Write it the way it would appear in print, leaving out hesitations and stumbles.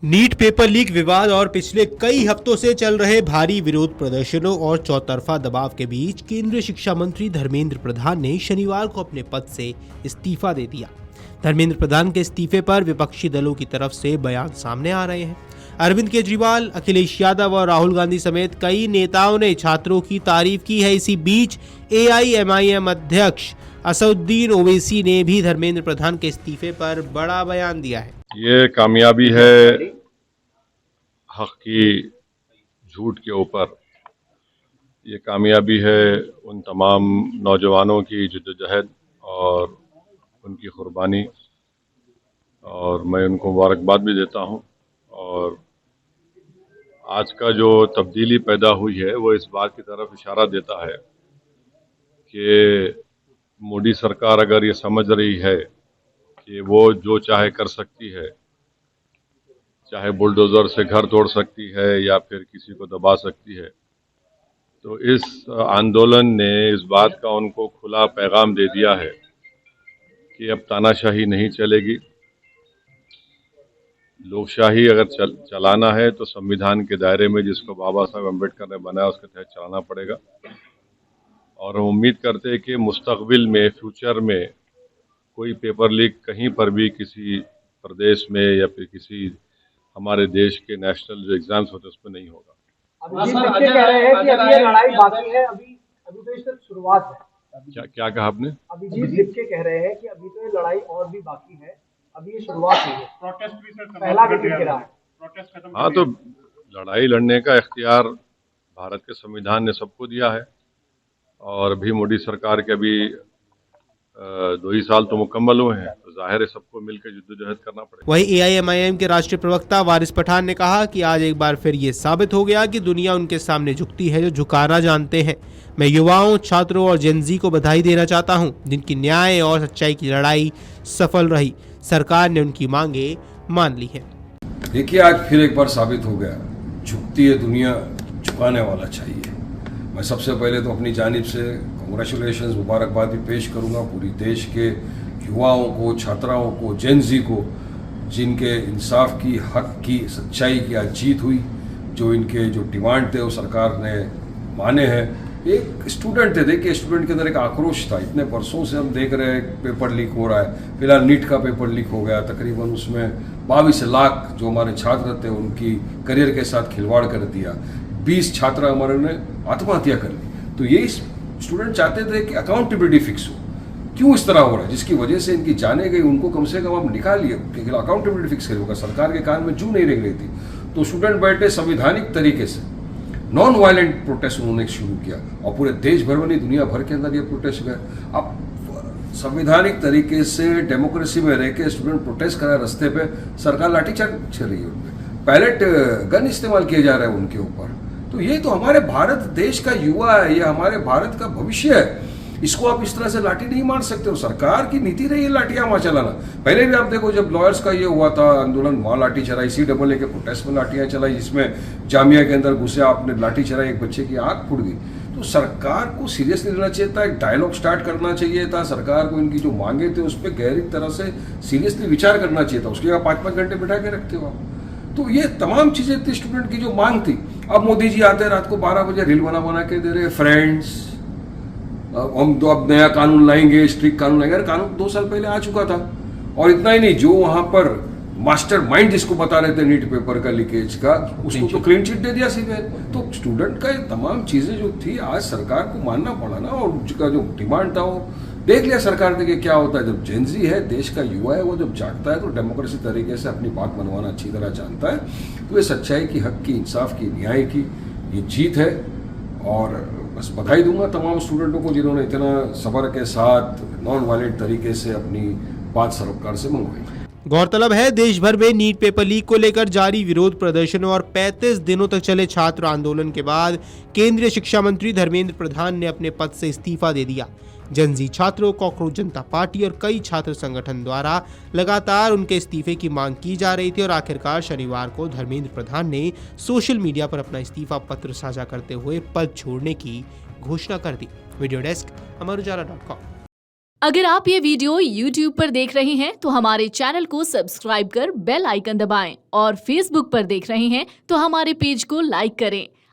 NEET paper leak विवाद और पिछले कई हफ्तों से चल रहे भारी विरोध प्रदर्शनों और चौतरफा दबाव के बीच केंद्रीय शिक्षा मंत्री धर्मेंद्र प्रधान ने शनिवार को अपने पद से इस्तीफा दे दिया। धर्मेंद्र प्रधान के इस्तीफे पर विपक्षी दलों की तरफ से बयान सामने आ रहे हैं। अरविंद केजरीवाल, अखिलेश यादव और राहुल गांधी समेत कई नेताओं ने छात्रों की तारीफ की है। इसी बीच AIMIM अध्यक्ष असदुद्दीन ओवैसी ने भी धर्मेंद्र प्रधान के इस्तीफे पर बड़ा बयान दिया है। ये कामयाबी है हक की झूठ के ऊपर। ये कामयाबी है उन तमाम नौजवानों की जद्दोजहद और उनकी कुर्बानी, और मैं उनको मुबारकबाद भी देता हूं। और आज का जो तब्दीली पैदा हुई है वो इस बात की तरफ इशारा देता है कि मोदी सरकार अगर ये समझ रही है कि वो जो चाहे कर सकती है, चाहे बुलडोजर से घर तोड़ सकती है या फिर किसी को दबा सकती है, तो इस आंदोलन ने इस बात का उनको खुला पैगाम दे दिया है कि अब तानाशाही नहीं चलेगी। लोकशाही अगर चलाना है तो संविधान के दायरे में जिसको बाबा साहब अम्बेडकर ने बनाया उसके तहत चलाना पड़ेगा। और हम उम्मीद करते हैं कि मुस्तकबिल में, फ्यूचर में कोई पेपर लीक कहीं पर भी किसी प्रदेश में या फिर किसी हमारे देश के नेशनल जो एग्जाम्स होते हैं उसमें नहीं होगा। अभिजीत लिख के कह रहे हैं कि अभी ये लड़ाई बाकी है, अभी तो ये सिर्फ शुरुआत है। क्या कहा आपने? अभिजीत लिख के कह रहे हैं कि अभी तो ये लड़ाई और भी बाकी है, अभी ये शुरुआत हुई है। प्रोटेस्ट भी सर पहला विकेट गिरा है। प्रोटेस्ट खत्म। हाँ, तो लड़ाई लड़ने का इख्तियार भारत के संविधान ने सबको दिया है, और अभी मोदी सरकार के अभी 2 ही साल तो मुकम्मल हुए हैं, तो जाहिर है सबको मिलकर जद्दोजहद करना पड़ेगा। वहीं AIMIM के राष्ट्रीय प्रवक्ता वारिस पठान ने कहा कि आज एक बार फिर ये साबित हो गया कि दुनिया उनके सामने झुकती है जो झुकाना जानते हैं। मैं युवाओं, छात्रों और जेनजी को बधाई देना चाहता हूं, जिनकी न्याय और सच्चाई की लड़ाई सफल रही। सरकार ने उनकी मांगे मान ली है। देखिए, आज फिर एक बार साबित हो गया, झुकती है दुनिया, झुकाने वाला चाहिए। मैं सबसे पहले तो अपनी जानिब से कांग्रेचुलेशंस, मुबारकबाद भी पेश करूंगा पूरी देश के युवाओं को, छात्राओं को, जेनजी को, जिनके इंसाफ की, हक की, सच्चाई की आज जीत हुई। जो इनके जो डिमांड थे वो सरकार ने माने हैं। एक स्टूडेंट थे, देखिए स्टूडेंट के अंदर एक आक्रोश था। इतने वर्षों से हम देख रहे हैं पेपर लीक हो रहा है। फिलहाल नीट का पेपर लीक हो गया, तकरीबन उसमें 22 लाख जो हमारे छात्र थे उनकी करियर के साथ खिलवाड़ कर दिया। 20 छात्र हमारे ने आत्महत्या कर ली। तो ये स्टूडेंट चाहते थे कि अकाउंटेबिलिटी फिक्स हो। क्यों इस तरह हो रहा है, जिसकी वजह से इनकी जाने गई, उनको कम से कम आप निकालिए, अकाउंटेबिलिटी फिक्स करिएगा। सरकार के कान में जू नहीं रह रही थी, तो स्टूडेंट बैठे संवैधानिक तरीके से नॉन वायलेंट प्रोटेस्ट उन्होंने शुरू किया, और पूरे देश भर में नहीं, दुनिया भर के अंदर ये प्रोटेस्ट गए। अब संवैधानिक तरीके से डेमोक्रेसी में रह के स्टूडेंट प्रोटेस्ट कर रहे रास्ते पे, सरकार लाठीचार्ज कर रही है उनपे, पैलेट गन इस्तेमाल किए जा रहे हैं उनके ऊपर। तो ये तो हमारे भारत देश का युवा है, ये हमारे भारत का भविष्य है। इसको आप इस तरह से लाठी नहीं मार सकते हो। सरकार की नीति रही है लाठियां वहां चलाना। पहले भी आप देखो, जब लॉयर्स का ये हुआ था आंदोलन, वहां लाठी चलाई। CAA के प्रोटेस्ट में लाठियां चलाई, जिसमें जामिया के अंदर घुसे, आपने लाठी चलाई, एक बच्चे की आंख फूट गई। तो सरकार को सीरियसली लेना चाहिए था, एक डायलॉग स्टार्ट करना चाहिए था। सरकार को इनकी जो मांगे थे उस पर गहरी तरह से सीरियसली विचार करना चाहिए था। उसके बाद 5-5 घंटे बिठा के रखते हो आप। तो ये तमाम चीजें थी स्टूडेंट की जो मांग थी। अब मोदी जी आते हैं, रात को 12 बजे रील बना के दे रहे, फ्रेंड्स हम तो अब नया कानून लाएंगे, स्ट्रिक्ट कानून लाएंगे। कानून 2 साल पहले आ चुका था। और इतना ही नहीं, जो वहां पर मास्टर माइंड जिसको बता रहे थे नीट पेपर का लीकेज का, उसको तो क्लीन चिट दे दिया सीधे। तो स्टूडेंट का ये तमाम चीजें जो थी आज सरकार को मानना पड़ा ना, और उसका जो डिमांड था वो देख लिया सरकार ने कि क्या होता है। जब जेनजी है, देश का युवा है, वो जब जागता है तो डेमोक्रेसी तरीके से अपनी बात मनवाना अच्छी तरह जानता है। तो ये सच्चाई की, हक की, इंसाफ की, न्याय की ये जीत है। और बस बधाई दूंगा तमाम स्टूडेंटों को जिन्होंने इतना सब्र के साथ नॉन वायलेंट तरीके से अपनी बात सरकार से मंगवाई। गौरतलब है, देश भर में नीट पेपर लीक को लेकर जारी विरोध प्रदर्शनों और 35 दिनों तक चले छात्र आंदोलन के बाद केंद्रीय शिक्षा मंत्री धर्मेंद्र प्रधान ने अपने पद से इस्तीफा दे दिया। जनजी छात्रों, कॉकरोच जनता पार्टी और कई छात्र संगठन द्वारा लगातार उनके इस्तीफे की मांग की जा रही थी, और आखिरकार शनिवार को धर्मेंद्र प्रधान ने सोशल मीडिया पर अपना इस्तीफा पत्र साझा करते हुए पद छोड़ने की घोषणा कर दी। वीडियो डेस्क, अमर उजाला.com। अगर आप ये वीडियो YouTube पर देख रहे हैं तो हमारे चैनल को सब्सक्राइब कर बेल आइकन दबाएं और Facebook पर देख रहे हैं तो हमारे पेज को लाइक करें।